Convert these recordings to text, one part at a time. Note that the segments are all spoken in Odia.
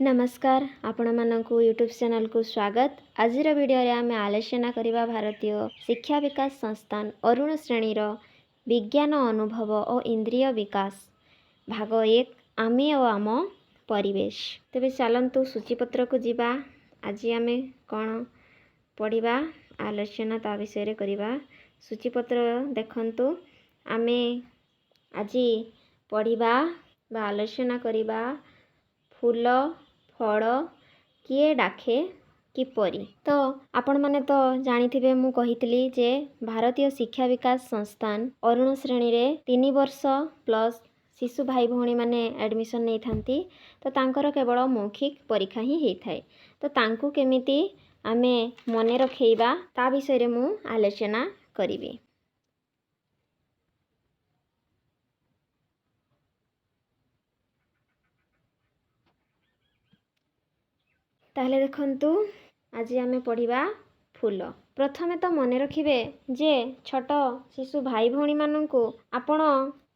नमस्कार आपण मानकु यूट्यूब चैनल को स्वागत। आज वीडियो रे आम आलोचना करवा भारतीय शिक्षा विकास संस्थान अरुण श्रेणी विज्ञान अनुभव और इंद्रिय विकास भाग 1 आमे और आम परिवेश। तेबे चलंतु सूचीपत्र को जीवा। आज आम कौन पढ़ा आलोचना ता विषय करवा। सूचीपत्र देखंतु आमे आज पढ़ा आलोचना करवा फूल फल किए डाके किपरि। तो आपण माने तो जानिथिबे मु कहितली जे भारतीय शिक्षा विकास संस्थान अरुण श्रेणी रे 3 वर्ष प्लस शिशु भाई भौणी माने एडमिशन नहीं थांती। तो तांकर केवल मौखिक परीक्षा ही हेई थाए। तो तांकु केमिति आमे मने रखेइबा ता विषय रे मु आलोचना करिबी। ताहले देखंतु आज आमे पढ़िबा फूल। प्रथमे तो मने रखिबे जे छोट शिशु भाई भौणी माननकु आपण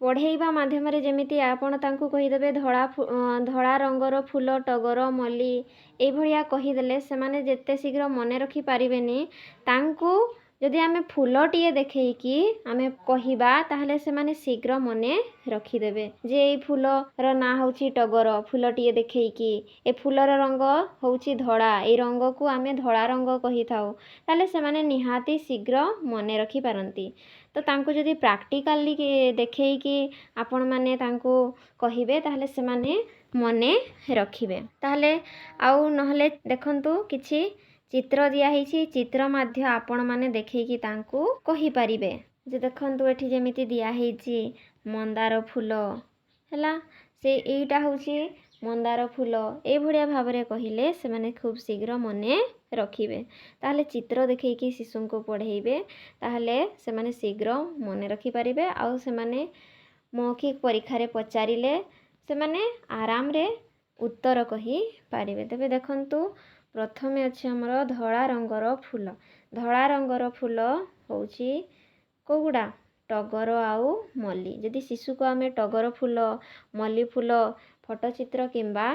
पढ़ेइबा माध्यम रे जेमिति आपण तांकु कहिदेबे धड़ा रंगर फूल टगर मल्ली ए भलिया कहिदेले सेमाने जेते शीघ्र मने रखि पारिबेनी। तांकु जदि आमे फूलटिए देखेइकी आमे कहिबा ताहले सेमाने शीघ्र मने रखिदेबे जे ए फूलर ना होची टगर। फूलटिए देखेइकी ए फूलर रंग होची धड़ा, ए रंग को आमे धड़ा रंग कहि थाउ ताहले सेमाने निहाती शीघ्र मने रखि पारंती। तो तांकु जदि प्रैक्टिकली देखेइकी आपण माने तांकु कहिबे ताहले सेमाने मने रखिबे। ताहले आउ नहले देखंतु किछि चित्र दिया हिची। चित्र माध्य आपण माने देखेइकी तांकु कहि पारिबे जे देखंतु एठी जेमिति दिया हिची मंदार फूल हला से एटा होची मंदार फूल। ए भड़िया भावरे कहिले से माने खूब शीघ्र मने रखिबे। ताहले चित्र देखेइकी शिशु को पढ़ेइबे ताहले से माने शीघ्र मने रखि पारिबे। आउ से माने मौखिक परीक्षा रे पचारिले से माने आराम रे उत्तर कहि पारिबे। तबे देखंतु प्रथमे अछि हमर धड़ा रंगर फूल। धड़ा रंगर फूल होची कोगुडा टगर आउ मल्ली। जदि शिशु को आमे टगर फूल मल्ली फूल फोटोचित्र किंबा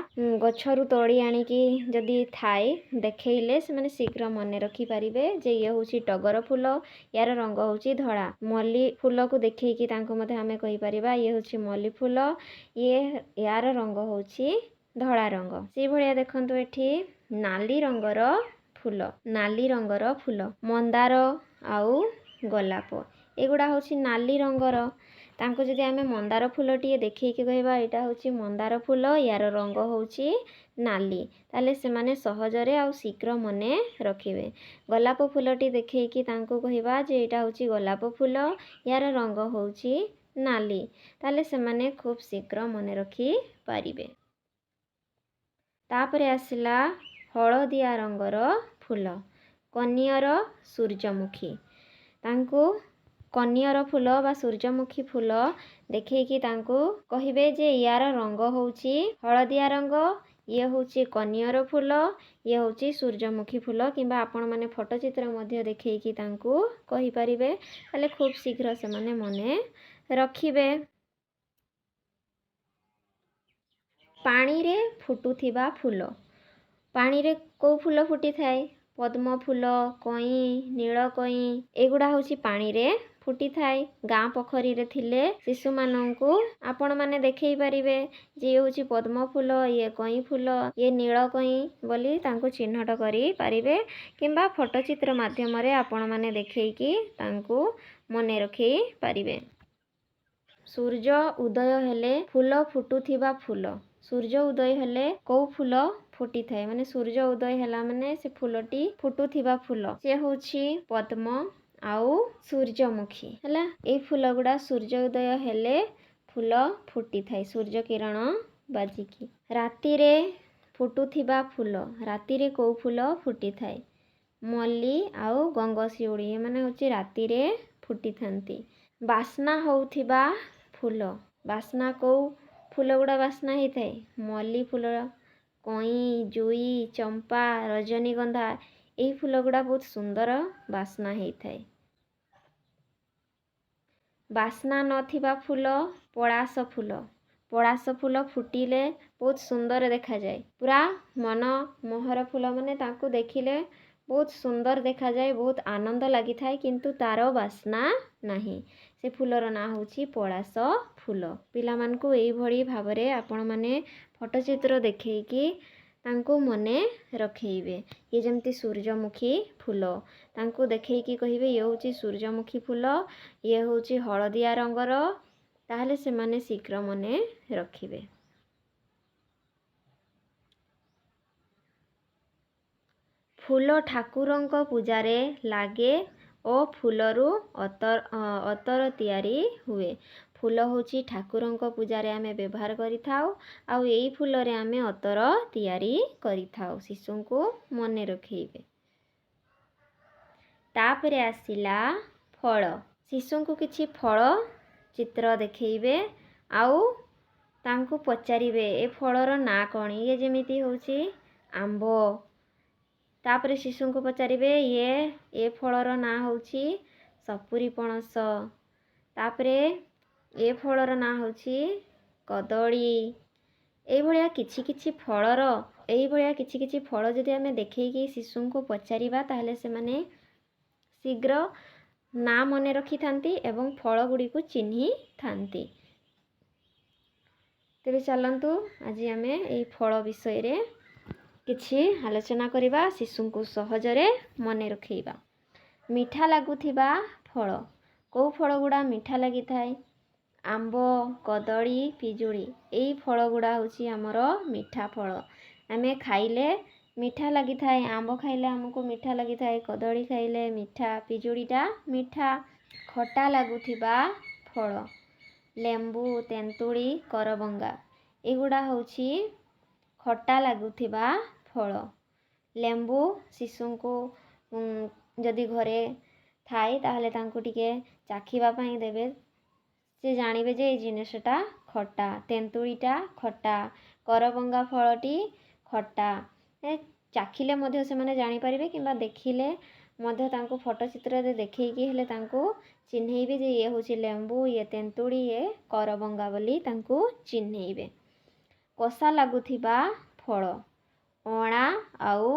गछरु तोड़ी आनिकी जदि थाए देखेइले से माने शीघ्र मने रखि पारिबे जे ये होची टगर फूल, यार रंग होची धड़ा। मल्ली फूल को देखिकी तांको मते हमें कहि परिबा ये होची मल्ली फूल, ये यार रंग होची धड़ा रंग। से भलिया देखंतु एठी नाली रंगर फूल। नाली रंगर फूल मंदार आउ गोलाप एगुड़ा होची नाली रंगर। तांको जदि आमे मंदार फूलटिए देखिकी कहबा एटा होची मंदार फूल, यार रंग होची नाली, ताले से माने सहजरे आउ शीघ्र मने रखिबे। गोलाप फूलटी देखिकी तांको कहबा जे एटा होची गोलाप फूल, यार रंग होची नाली, ताले से माने खूब शीघ्र मने रखि पारिबे। तापरे आसिला हळदिया रंगर फूल कनियर सूर्यमुखी। तांको कनियर फूल बा सूर्यमुखी फूल देखिकी तांको कहिबे जे यार रंग होची हळदिया रंग, ये होची कनियर फूल, ये होची सूर्यमुखी फूल। किंबा आपण माने फोटोचित्र मध्य देखिकी तांको कहि परिबे ताले खूब शीघ्र से माने मने रखिबे। पानी रे फुटुथिबा फूल। पानी रे को फूल फुटी थाए? पद्म फूल, कई, नील कई एगुड़ा होची पानी रे फुटी थाए। गाँ पोखरी रे थिले शिशु माननकु आपण माने देखै परिबे जे ये होची पद्म फूल, ये कई फूल, ये नील कई बोली तांको चिन्हट करी पारिबे। किंबा फोटोचित्र माध्यम रे आपण माने देखैकी तांको मने रखि पारिबे। सूर्य उदय हेले फूल फुटुथिबा फूल। सूर्य उदय हेले को फूल फुटी थाए? माने सूर्य उदय हेला माने से फूलटी फुटुथिबा फूल से होची पद्म आउ सूर्यमुखी हला। ए फूल गुड़ा सूर्य उदय हेले फूल फुटी थाए सूर्य किरण बाजिकी। राती रे फुटुथिबा फूल। राती रे को फूल फुटी थाए? मल्ली आउ गंगशिउड़ी माने होची राती रे फुटी थांती। बास्ना होउथिबा फूल। बास्ना को फूल गुड़ा बास्ना ही थाए? मल्ली फूल, कई, जुई, चंपा, रजनीगंधा एही फूल गुड़ा बहुत सुंदर बास्ना ही थाए। बास्ना नथिबा फूल पड़ास फूल। ପଳାଶ ଫୁଲ ଫୁଟିଲେ ବହୁତ ସୁନ୍ଦର ଦେଖାଯାଏ। ପୁରା ମନମୋହର ଫୁଲ, ମାନେ ତାଙ୍କୁ ଦେଖିଲେ ବହୁତ ସୁନ୍ଦର ଦେଖାଯାଏ, ବହୁତ ଆନନ୍ଦ ଲାଗିଥାଏ, କିନ୍ତୁ ତା'ର ବାସ୍ନା ନାହିଁ। ସେ ଫୁଲର ନାଁ ହେଉଛି ପଳାଶ ଫୁଲ। ପିଲାମାନଙ୍କୁ ଏଇଭଳି ଭାବରେ ଆପଣମାନେ ଫଟୋଚିତ୍ର ଦେଖେଇକି ତାଙ୍କୁ ମନେ ରଖେଇବେ। ଇଏ ଯେମିତି ସୂର୍ଯ୍ୟମୁଖୀ ଫୁଲ, ତାଙ୍କୁ ଦେଖେଇକି କହିବେ ଇଏ ହେଉଛି ସୂର୍ଯ୍ୟମୁଖୀ ଫୁଲ, ଇଏ ହେଉଛି ହଳଦିଆ ରଙ୍ଗର, ତାହେଲେ ସେମାନେ ଶୀଘ୍ର ମନେ ରଖିବେ। ଫୁଲ ଠାକୁରଙ୍କ ପୂଜାରେ ଲାଗେ ଓ ଫୁଲରୁ ଅତର ତିଆରି ହୁଏ। ଫୁଲ ହେଉଛି ଠାକୁରଙ୍କ ପୂଜାରେ ଆମେ ବ୍ୟବହାର କରିଥାଉ, ଆଉ ଏଇ ଫୁଲରେ ଆମେ ଅତର ତିଆରି କରିଥାଉ। ଶିଶୁଙ୍କୁ ମନେ ରଖେଇବେ। ତାପରେ ଆସିଲା ଫଳ। ଶିଶୁଙ୍କୁ କିଛି ଫଳ ଚିତ୍ର ଦେଖେଇବେ ଆଉ ତାଙ୍କୁ ପଚାରିବେ ଏ ଫଳର ନାଁ କ'ଣ। ଇଏ ଯେମିତି ହେଉଛି ଆମ୍ବ। ତାପରେ ଶିଶୁଙ୍କୁ ପଚାରିବେ ଏ ଫଳର ନାଁ ହେଉଛି ସପୁରୀ ପଣସ। ତାପରେ ଏ ଫଳର ନାଁ ହେଉଛି କଦଳୀ। ଏଇଭଳିଆ କିଛି କିଛି ଫଳ ଯଦି ଆମେ ଦେଖେଇକି ଶିଶୁଙ୍କୁ ପଚାରିବା, ତାହେଲେ ସେମାନେ ଶୀଘ୍ର ନାଁ ମନେ ରଖିଥାନ୍ତି ଏବଂ ଫଳ ଗୁଡ଼ିକୁ ଚିହ୍ନିଥାନ୍ତି। ତେବେ ଚାଲନ୍ତୁ ଆଜି ଆମେ ଏଇ ଫଳ ବିଷୟରେ କିଛି ଆଲୋଚନା କରିବା, ଶିଶୁଙ୍କୁ ସହଜରେ ମନେ ରଖେଇବା। ମିଠା ଲାଗୁଥିବା ଫଳ। କେଉଁ ଫଳ ଗୁଡ଼ା ମିଠା ଲାଗିଥାଏ? ଆମ୍ବ, କଦଳୀ, ପିଜୁଳି। ଏଇ ଫଳ ଗୁଡ଼ା ହେଉଛି ଆମର ମିଠା ଫଳ। ଆମେ ଖାଇଲେ ମିଠା ଲାଗିଥାଏ। ଆମ୍ବ ଖାଇଲେ ଆମକୁ ମିଠା ଲାଗିଥାଏ, କଦଳୀ ଖାଇଲେ ମିଠା, ପିଜୁଳିଟା ମିଠା। ଖଟା ଲାଗୁଥିବା ଫଳ। ଲେମ୍ବୁ, ତେନ୍ତୁଳି, କରବଙ୍ଗା। ଏଗୁଡ଼ା ହେଉଛି ଖଟା ଲାଗୁଥିବା ଫଳ। ଲେମ୍ବୁ ଶିଶୁଙ୍କୁ ଯଦି ଘରେ ଥାଏ ତାହେଲେ ତାଙ୍କୁ ଟିକେ ଚାଖିବା ପାଇଁ ଦେବେ, ସେ ଜାଣିବେ ଯେ ଏଇ ଜିନିଷଟା ଖଟା। ତେନ୍ତୁଳିଟା ଖଟା, କରବଙ୍ଗା ଫଳଟି ଖଟା। ଚାଖିଲେ ମଧ୍ୟ ସେମାନେ ଜାଣିପାରିବେ, କିମ୍ବା ଦେଖିଲେ ମଧ୍ୟ ତାଙ୍କୁ ଫଟୋ ଚିତ୍ରରେ ଦେଖେଇକି ହେଲେ ତାଙ୍କୁ ଚିହ୍ନେଇବେ ଯେ ଇଏ ହେଉଛି ଲେମ୍ବୁ, ଇଏ ତେନ୍ତୁଳି, ଇଏ କରବଙ୍ଗା ବୋଲି ତାଙ୍କୁ ଚିହ୍ନେଇବେ। କଷା ଲାଗୁଥିବା ଫଳ। ଅଁଳା ଆଉ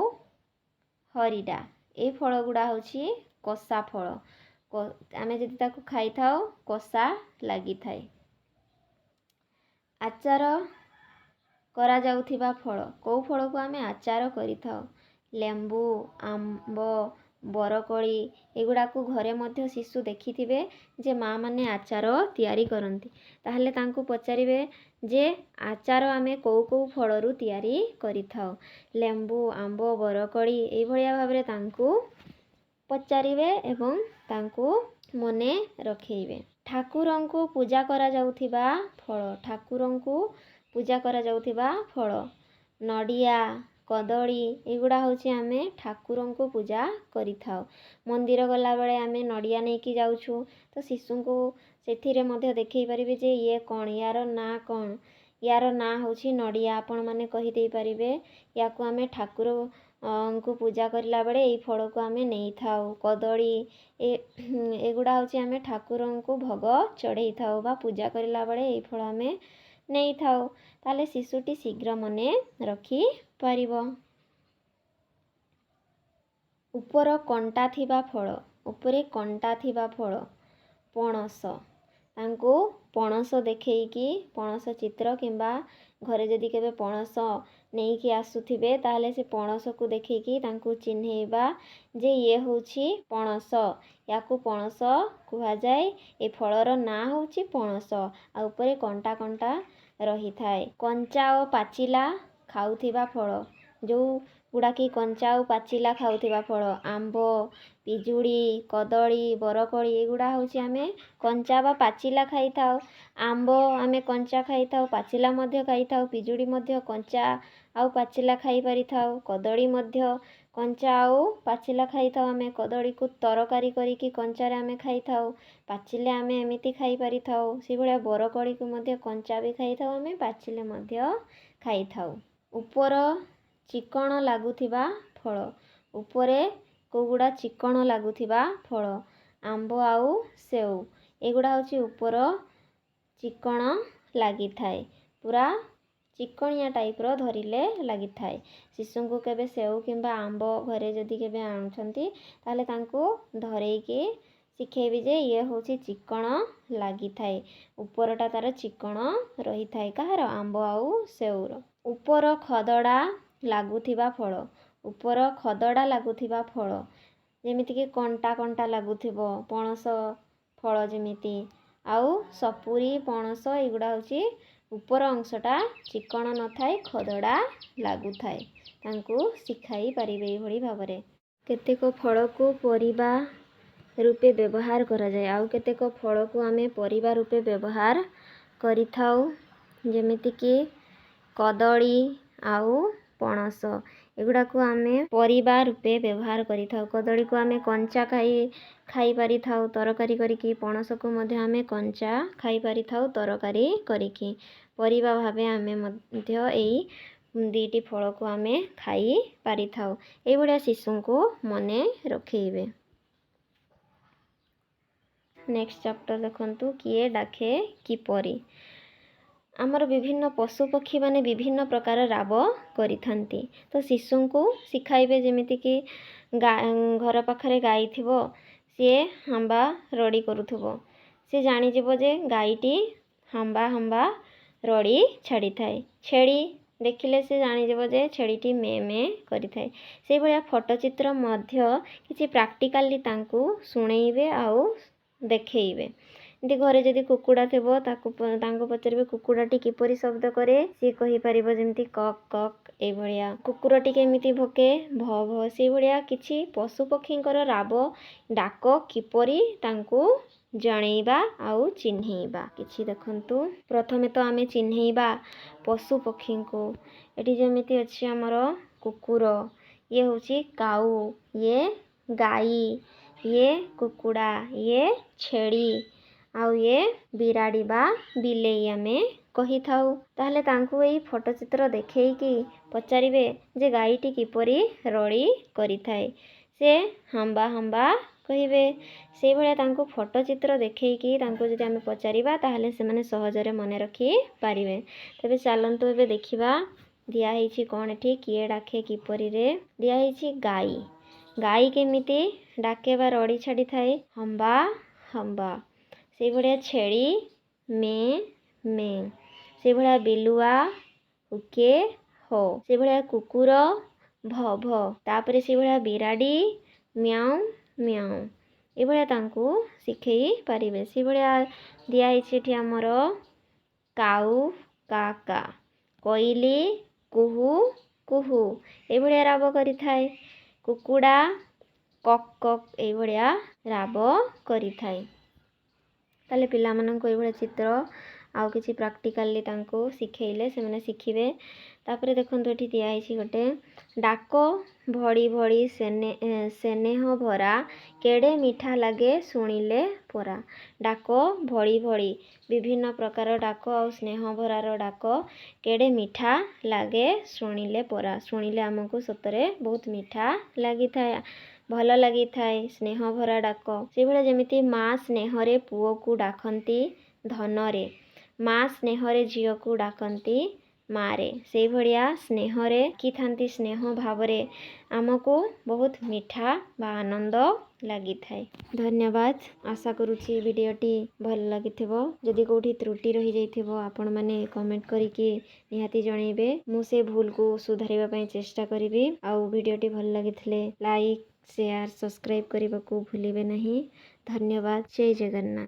ହରିଡ଼ା। ଏଇ ଫଳ ଗୁଡ଼ା ହେଉଛି କଷା ଫଳ। ଆମେ ଯଦି ତାକୁ ଖାଇଥାଉ କଷା ଲାଗିଥାଏ। ଆଚାର କରାଯାଉଥିବା ଫଳ। କେଉଁ ଫଳକୁ ଆମେ ଆଚାର କରିଥାଉ? ଲେମ୍ବୁ, ଆମ୍ବ, ବରକୋଳି। ଏଗୁଡ଼ାକୁ ଘରେ ମଧ୍ୟ ଶିଶୁ ଦେଖିଥିବେ ଯେ ମା' ମାନେ ଆଚାର ତିଆରି କରନ୍ତି। ତାହେଲେ ତାଙ୍କୁ ପଚାରିବେ ଯେ ଆଚାର ଆମେ କେଉଁ ଫଳରୁ ତିଆରି କରିଥାଉ? ଲେମ୍ବୁ, ଆମ୍ବ, ବରକୋଳି। ଏଇଭଳିଆ ଭାବରେ ତାଙ୍କୁ ପଚାରିବେ ଏବଂ ତାଙ୍କୁ ମନେ ରଖେଇବେ। ଠାକୁରଙ୍କୁ ପୂଜା କରାଯାଉଥିବା ଫଳ। ଠାକୁରଙ୍କୁ ପୂଜା କରାଯାଉଥିବା ଫଳ। ନଡ଼ିଆ, କଦଳୀ। ଏଗୁଡ଼ା ହେଉଛି ଆମେ ଠାକୁରଙ୍କୁ ପୂଜା କରିଥାଉ। ମନ୍ଦିର ଗଲାବେଳେ ଆମେ ନଡ଼ିଆ ନେଇକି ଯାଉଛୁ, ତ ଶିଶୁଙ୍କୁ ସେଥିରେ ମଧ୍ୟ ଦେଖେଇ ପାରିବେ ଯେ ଇଏ କ'ଣ, ୟାର ନାଁ କ'ଣ। ୟାର ନାଁ ହେଉଛି ନଡ଼ିଆ। ଆପଣମାନେ କହିଦେଇପାରିବେ ୟାକୁ ଆମେ ଠାକୁରଙ୍କୁ ପୂଜା କରିଲା ବେଳେ ଏଇ ଫଳକୁ ଆମେ ନେଇଥାଉ। କଦଳୀ, ଏଗୁଡ଼ା ହେଉଛି ଆମେ ଠାକୁରଙ୍କୁ ଭୋଗ ଚଢ଼େଇଥାଉ ବା ପୂଜା କରିଲା ବେଳେ ଏଇ ଫଳ ଆମେ ନେଇଥାଉ। ତାହେଲେ ଶିଶୁଟି ଶୀଘ୍ର ମନେ ରଖିପାରିବ। ଉପର କଣ୍ଟା ଥିବା ଫଳ। ଉପରେ କଣ୍ଟା ଥିବା ଫଳ। ପଣସ। ତାଙ୍କୁ ପଣସ ଦେଖେଇକି ପଣସ ଚିତ୍ର, କିମ୍ବା ଘରେ ଯଦି କେବେ ପଣସ ନେଇକି ଆସୁଥିବେ ତାହେଲେ ସେ ପଣସକୁ ଦେଖେଇକି ତାଙ୍କୁ ଚିହ୍ନେଇବା ଯେ ଇଏ ହେଉଛି ପଣସ, ୟାକୁ ପଣସ କୁହାଯାଏ। ଏ ଫଳର ନାଁ ହେଉଛି ପଣସ, ଆଉ ଉପରେ କଣ୍ଟା କଣ୍ଟା ରହିଥାଏ। କଞ୍ଚା ଓ ପାଚିଲା ଖାଉଥିବା ଫଳ। ଯେଉଁ ଗୁଡ଼ାକି କଞ୍ଚା ଓ ପାଚିଲା ଖାଉଥିବା ଫଳ। ଆମ୍ବ, ପିଜୁଳି, କଦଳୀ, ବରକୋଳି। ଏଗୁଡ଼ା ହେଉଛି ଆମେ କଞ୍ଚା ବା ପାଚିଲା ଖାଇଥାଉ। ଆମ୍ବ ଆମେ କଞ୍ଚା ଖାଇଥାଉ, ପାଚିଲା ମଧ୍ୟ ଖାଇଥାଉ। ପିଜୁଳି ମଧ୍ୟ କଞ୍ଚା ଆଉ ପାଚିଲା ଖାଇପାରିଥାଉ। କଦଳୀ ମଧ୍ୟ କଞ୍ଚା ଆଉ ପାଚିଲା ଖାଇଥାଉ। ଆମେ କଦଳୀକୁ ତରକାରୀ କରିକି କଞ୍ଚାରେ ଆମେ ଖାଇଥାଉ, ପାଚିଲେ ଆମେ ଏମିତି ଖାଇପାରିଥାଉ। ସେଭଳିଆ ବରକୋଳିକୁ ମଧ୍ୟ କଞ୍ଚା ବି ଖାଇଥାଉ, ଆମେ ପାଚିଲେ ମଧ୍ୟ ଖାଇଥାଉ। ଉପର ଚିକଣ ଲାଗୁଥିବା ଫଳ। ଉପରେ କେଉଁଗୁଡ଼ା ଚିକଣ ଲାଗୁଥିବା ଫଳ। ଆମ୍ବ ଆଉ ସେଉ। ଏଗୁଡ଼ା ହେଉଛି ଉପର ଚିକଣ ଲାଗିଥାଏ। ପୁରା ଚିକଣିଆ ଟାଇପ୍ର ଧରିଲେ ଲାଗିଥାଏ। ଶିଶୁଙ୍କୁ କେବେ ସେଉ କିମ୍ବା ଆମ୍ବ ଘରେ ଯଦି କେବେ ଆଣୁଛନ୍ତି ତାହେଲେ ତାଙ୍କୁ ଧରେଇକି ଶିଖେଇବି ଯେ ଇଏ ହେଉଛି ଚିକଣ ଲାଗିଥାଏ। ଉପରଟା ତାର ଚିକଣ ରହିଥାଏ। କାହାର? ଆମ୍ବ ଆଉ ସେଉର। ଉପର ଖଦଡ଼ା ଲାଗୁଥିବା ଫଳ। ଉପର ଖଦଡ଼ା ଲାଗୁଥିବା ଫଳ ଯେମିତିକି କଣ୍ଟା କଣ୍ଟା ଲାଗୁଥିବ, ପଣସ ଫଳ ଯେମିତି, ଆଉ ସପୁରୀ, ପଣସ ଏଗୁଡ଼ା ହେଉଛି ଉପର ଅଂଶଟା ଚିକଣ ନଥାଏ, ଖଦଡ଼ା ଲାଗୁଥାଏ। ତାଙ୍କୁ ଶିଖାଇ ପାରିବେ ଏଇଭଳି ଭାବରେ। କେତେକ ଫଳକୁ ପରିବା ରୂପେ ବ୍ୟବହାର କରାଯାଏ, ଆଉ କେତେକ ଫଳକୁ ଆମେ ପରିବା ରୂପେ ବ୍ୟବହାର କରିଥାଉ। ଯେମିତିକି କଦଳୀ ଆଉ ପଣସ ଏଗୁଡ଼ାକୁ ଆମେ ପରିବା ରୂପେ ବ୍ୟବହାର କରିଥାଉ। କଦଳୀକୁ ଆମେ କଞ୍ଚା ଖାଇପାରିଥାଉ ତରକାରୀ କରିକି, ପଣସକୁ ମଧ୍ୟ ଆମେ କଞ୍ଚା ଖାଇପାରିଥାଉ ତରକାରୀ କରିକି। ପରିବା ଭାବେ ଆମେ ମଧ୍ୟ ଏଇ ଦୁଇଟି ଫଳକୁ ଆମେ ଖାଇ ପାରିଥାଉ। ଏଇଭଳିଆ ଶିଶୁଙ୍କୁ ମନେ ରଖେଇବେ। ନେକ୍ସଟ ଚାପ୍ଟର ଦେଖନ୍ତୁ, କିଏ ଡାକେ କିପରି। ଆମର ବିଭିନ୍ନ ପଶୁପକ୍ଷୀମାନେ ବିଭିନ୍ନ ପ୍ରକାର ରାବ କରିଥାନ୍ତି। ତ ଶିଶୁଙ୍କୁ ଶିଖାଇବେ ଯେମିତିକି ଘର ପାଖରେ ଗାଈ ଥିବ, ସିଏ ହାମ୍ବା ରଡ଼ି କରୁଥିବ, ସେ ଜାଣିଯିବ ଯେ ଗାଈଟି ହାମ୍ବା ହାମ୍ବା ରଡ଼ି ଛାଡ଼ିଥାଏ। ଛେଳି ଦେଖିଲେ ସେ ଜାଣିଯିବ ଯେ ଛେଳିଟି ମେ ମେ କରିଥାଏ। ସେଇଭଳିଆ ଫଟୋଚିତ୍ର ମଧ୍ୟ କିଛି ପ୍ରାକ୍ଟିକାଲି ତାଙ୍କୁ ଶୁଣେଇବେ ଆଉ ଦେଖେଇବେ। ଏମିତି ଘରେ ଯଦି କୁକୁଡ଼ା ଥିବ ତାଙ୍କୁ ପଚାରିବେ କୁକୁଡ଼ାଟି କିପରି ଶବ୍ଦ କରେ, ସିଏ କହିପାରିବ ଯେମିତି କକ୍ କକ୍ ଏଇଭଳିଆ। କୁକୁରଟି କେମିତି ଭୋକେ, ଭ ଭ। ସେଇଭଳିଆ କିଛି ପଶୁପକ୍ଷୀଙ୍କର ରାବ ଡାକ କିପରି ତାଙ୍କୁ ଜଣେଇବା ଆଉ ଚିହ୍ନେଇବା କିଛି ଦେଖନ୍ତୁ। ପ୍ରଥମେ ତ ଆମେ ଚିହ୍ନେଇବା ପଶୁପକ୍ଷୀଙ୍କୁ। ଏଠି ଯେମିତି ଅଛି ଆମର କୁକୁର, ଇଏ ହେଉଛି କାଉ, ଇଏ ଗାଈ, ଇଏ କୁକୁଡ଼ା, ଇଏ ଛେଳି, ଆଉ ଇଏ ବିରାଡ଼ି ବା ବିଲେଇ ଆମେ କହିଥାଉ। ତାହେଲେ ତାଙ୍କୁ ଏଇ ଫଟୋଚିତ୍ର ଦେଖେଇକି ପଚାରିବେ ଯେ ଗାଈଟି କିପରି ରଡ଼ି କରିଥାଏ, ସେ ହାମ୍ବା ହାମ୍ବା କହିବେ। ସେଇଭଳିଆ ତାଙ୍କୁ ଫଟୋଚିତ୍ର ଦେଖେଇକି ତାଙ୍କୁ ଯଦି ଆମେ ପଚାରିବା ତାହେଲେ ସେମାନେ ସହଜରେ ମନେ ରଖିପାରିବେ। ତେବେ ଚାଲନ୍ତୁ ଏବେ ଦେଖିବା ଦିଆହେଇଛି କ'ଣ ଏଠି, କିଏ ଡାକେ କିପରିରେ ଦିଆହେଇଛି ଗାଈ। ଗାଈ କେମିତି ଡାକେ ବା ରଡ଼ି ଛାଡ଼ିଥାଏ, ହମ୍ବା ହମ୍ବା। ସେଇଭଳିଆ ଛେଳି ମେ ମେ। ସେଇଭଳିଆ ବିଲୁଆ ହୁକେ ହୋ। ସେଇଭଳିଆ କୁକୁର ଭ ଭ। ତାପରେ ସେଇଭଳିଆ ବିରାଡ଼ି ମ୍ୟାଉଁ ମ୍ୟାଉଁ। ଏଇଭଳିଆ ତାଙ୍କୁ ଶିଖେଇ ପାରିବେ। ସେଇଭଳିଆ ଦିଆହେଇଛି ଏଠି ଆମର କାଉ କା କା, କୋଇଲି କୁହୁ କୁହୁ ଏଇଭଳିଆ ରାବ କରିଥାଏ। କୁକୁଡ଼ା କକ୍ କକ୍ ଏଇଭଳିଆ ରାବ କରିଥାଏ। ତାହେଲେ ପିଲାମାନଙ୍କୁ ଏଇଭଳିଆ ଚିତ୍ର ଆଉ କିଛି ପ୍ରାକ୍ଟିକାଲି ତାଙ୍କୁ ଶିଖେଇଲେ ସେମାନେ ଶିଖିବେ। ତାପରେ ଦେଖନ୍ତୁ ଏଠି ଦିଆହେଇଛି ଗୋଟେ, ଡାକ ଭଳି ଭଳି ସ୍ନେହ ଭରା, କେଡ଼େ ମିଠା ଲାଗେ ଶୁଣିଲେ ପରା। ଡାକ ଭଳି ଭଳି ବିଭିନ୍ନ ପ୍ରକାର ଡାକ ଆଉ ସ୍ନେହ ଭରାର ଡାକ କେଡ଼େ ମିଠା ଲାଗେ ଶୁଣିଲେ ପରା। ଶୁଣିଲେ ଆମକୁ ସତରେ ବହୁତ ମିଠା ଲାଗିଥାଏ, ଭଲ ଲାଗିଥାଏ ସ୍ନେହ ଭରା ଡାକ। ସେଇଭଳିଆ ଯେମିତି ମା ସ୍ନେହରେ ପୁଅକୁ ଡାକନ୍ତି ଧନରେ, ମା ସ୍ନେହରେ ଝିଅକୁ ଡାକନ୍ତି ମାରେ। ସେଇଭଳିଆ ସ୍ନେହରେ ଡାକିଥାନ୍ତି, ସ୍ନେହ ଭାବରେ ଆମକୁ ବହୁତ ମିଠା ବା ଆନନ୍ଦ ଲାଗିଥାଏ। ଧନ୍ୟବାଦ। ଆଶା କରୁଛି ଭିଡ଼ିଓଟି ଭଲ ଲାଗିଥିବ। ଯଦି କେଉଁଠି ତ୍ରୁଟି ରହିଯାଇଥିବ ଆପଣମାନେ କମେଣ୍ଟ କରିକି ନିହାତି ଜଣେଇବେ। ମୁଁ ସେ ଭୁଲକୁ ସୁଧାରିବା ପାଇଁ ଚେଷ୍ଟା କରିବି। ଆଉ ଭିଡ଼ିଓଟି ଭଲ ଲାଗିଥିଲେ ଲାଇକ୍, ସେୟାର, ସବସ୍କ୍ରାଇବ୍ କରିବାକୁ ଭୁଲିବେ ନାହିଁ। ଧନ୍ୟବାଦ। ଜୟ ଜଗନ୍ନାଥ।